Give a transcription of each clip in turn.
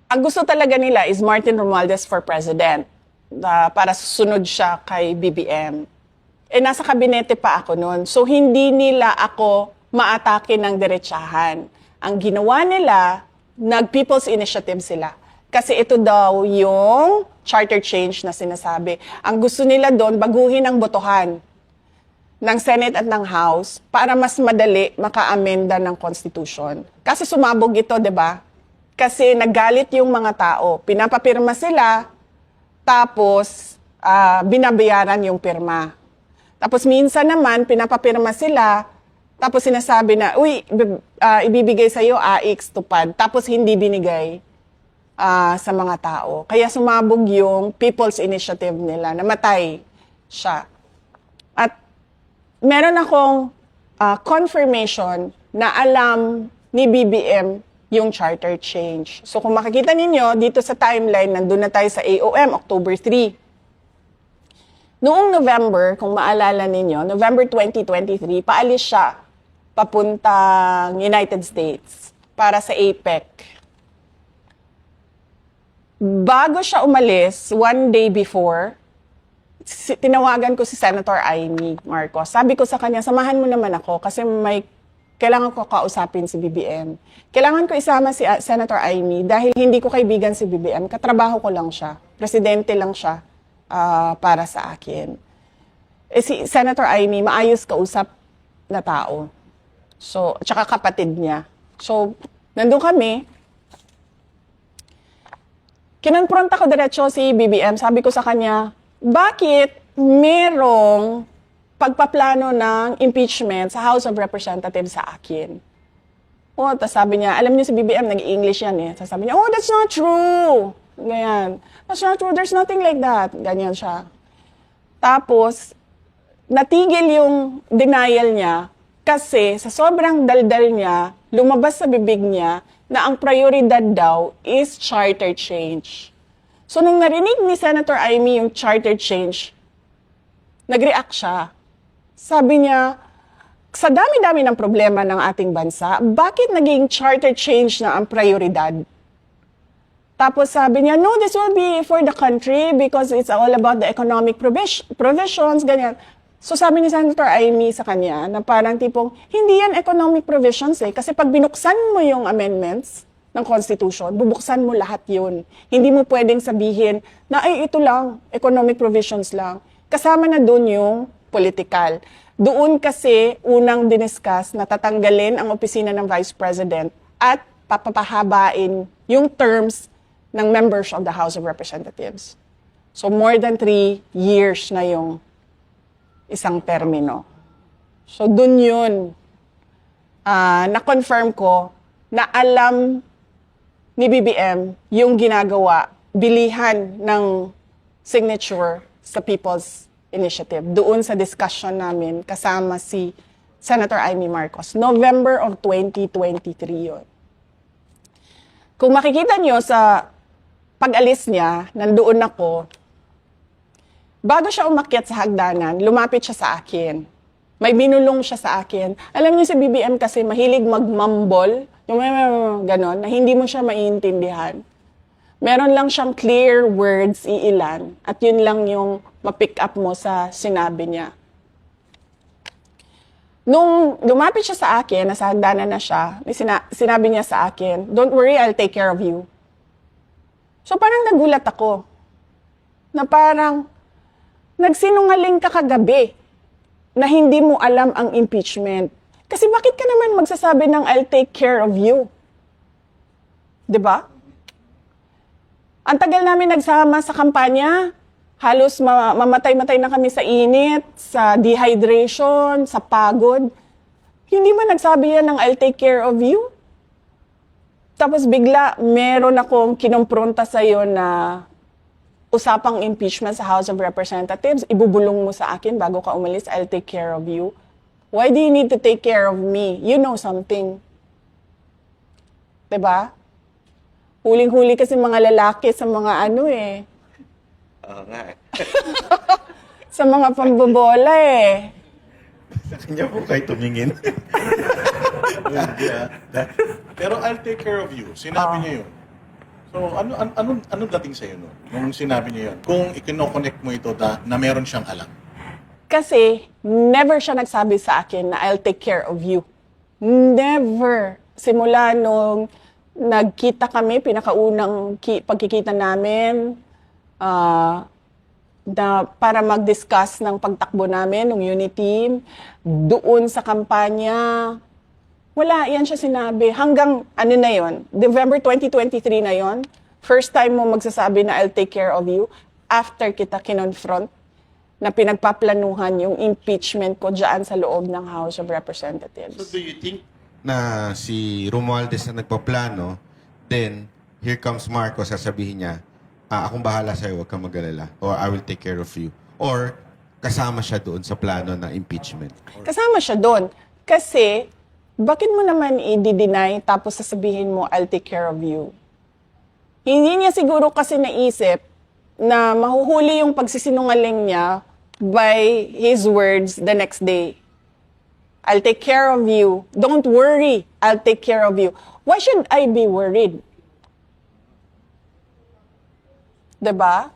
Ang gusto talaga nila is Martin Romualdez for president para susunod siya kay BBM. Eh, nasa kabinete pa ako noon. So, hindi nila ako maatake ng diretsahan. Ang ginawa nila, nag-People's Initiative sila. Kasi ito daw yung charter change na sinasabi. Ang gusto nila doon, baguhin ang botohan ng Senate at ng House para mas madali maka-amenda ng Constitution. Kasi sumabog ito, di ba? Kasi naggalit yung mga tao. Pinapapirma sila, tapos binabayaran yung pirma. Tapos minsan naman, pinapapirma sila, tapos sinasabi na, uy, ibibigay sa'yo AX tupad. Tapos hindi binigay sa mga tao. Kaya sumabog yung People's Initiative nila, namatay siya. At meron akong confirmation na alam ni BBM yung charter change. So kung makikita ninyo, dito sa timeline, nandun na tayo sa AOM, October 3. Noong November, kung maalala ninyo, November 2023, paalis siya papuntang United States para sa APEC. Bago siya umalis, one day before, tinawagan ko si Senator Amy Marcos. Sabi ko sa kanya, samahan mo naman ako kasi kailangan ko kausapin si BBM. Kailangan ko isama si Senator Amy dahil hindi ko kaibigan si BBM. Katrabaho ko lang siya. Presidente lang siya para sa akin. Eh, si Senator Amy, maayos kausap na tao. So, tsaka kapatid niya. So, nandun kami. Kinonfront ako diretso si BBM. Sabi ko sa kanya, bakit merong pagpaplano ng impeachment sa House of Representatives sa akin? Oh, tapos sabi niya, alam niyo si BBM, nag-English yan eh. Sabi niya, oh, that's not true. Ganyan. That's not true, there's nothing like that. Ganyan siya. Tapos, natigil yung denial niya kasi sa sobrang daldal niya, lumabas sa bibig niya na ang prioridad daw is charter change. So, nung narinig ni Senator Amy yung charter change, nag-react siya. Sabi niya, sa dami-dami ng problema ng ating bansa, bakit naging charter change na ang prioridad? Tapos sabi niya, no, this will be for the country because it's all about the economic provisions, ganyan. So sabi ni Senator Amy sa kanya na parang tipong, hindi yan economic provisions eh. Kasi pag binuksan mo yung amendments ng Constitution, bubuksan mo lahat yun. Hindi mo pwedeng sabihin na, ay, ito lang, economic provisions lang. Kasama na doon yung political. Doon kasi unang diniscuss na tatanggalin ang opisina ng Vice President at papahabain yung terms ng members of the House of Representatives. So more than 3 years na yung isang termino. So dun yun, na-confirm ko na alam ni BBM yung ginagawa, bilihan ng signature sa People's Initiative. Doon sa discussion namin kasama si Senator Amy Marcos. November of 2023 yun. Kung makikita nyo sa pag-alis niya, nandoon ako, bago siya umakyat sa hagdanan, lumapit siya sa akin. May binulong siya sa akin. Alam niyo si BBM kasi mahilig magmumble, yung ganon, na hindi mo siya maiintindihan. Meron lang siyang clear words, iilan, at yun lang yung ma-pick up mo sa sinabi niya. Nung lumapit siya sa akin, nasa hagdanan na siya, sinabi niya sa akin, don't worry, I'll take care of you. So parang nagulat ako, na parang nagsinungaling ka kagabi na hindi mo alam ang impeachment. Kasi bakit ka naman magsasabi ng I'll take care of you? 'Di ba? Ang tagal namin nagsama sa kampanya, halos mamatay-matay na kami sa init, sa dehydration, sa pagod. Hindi man nagsabi yan ng I'll take care of you? Tapos bigla, meron akong kinompronta sa'yo na usapang impeachment sa House of Representatives, ibubulong mo sa akin bago ka umalis, I'll take care of you. Why do you need to take care of me? You know something. 'Di ba? Huling-huli kasi mga lalaki sa mga ano eh. Oo nga eh. Sa mga pambobola eh. Sa kanya po kayo tumingin. Pero I'll take care of you. Sinabi niya yun. So, ano dating sa'yo nun? Nung sinabi niya yun? Kung ikino-connect mo ito na meron siyang alam. Kasi never siya nagsabi sa akin na I'll take care of you. Never. Simula nung nagkita kami, pinakaunang pagkikita namin, na para mag-discuss ng pagtakbo namin, ng unit team, doon sa kampanya, wala, yan siya sinabi. Hanggang, ano na yon, November 2023 na yon, first time mo magsasabi na I'll take care of you after kita kinonfront na pinagpaplanuhan yung impeachment ko dyan sa loob ng House of Representatives. So do you think na si Romualdez na nagpaplano, then here comes Marcos, sasabihin niya, akong bahala sa'yo, huwag kang mag-alala. Or I will take care of you. Or kasama siya doon sa plano ng impeachment. Kasama siya doon. Kasi, bakit mo naman i-deny tapos sasabihin mo, I'll take care of you? Hindi niya siguro kasi naisip na mahuhuli yung pagsisinungaling niya by his words the next day. I'll take care of you. Don't worry, I'll take care of you. Why should I be worried? 'Di ba?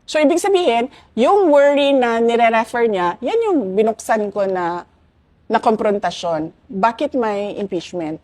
So, ibig sabihin, yung worry na nire-refer niya, yan yung binuksan ko na konfrontasyon. Bakit may impeachment?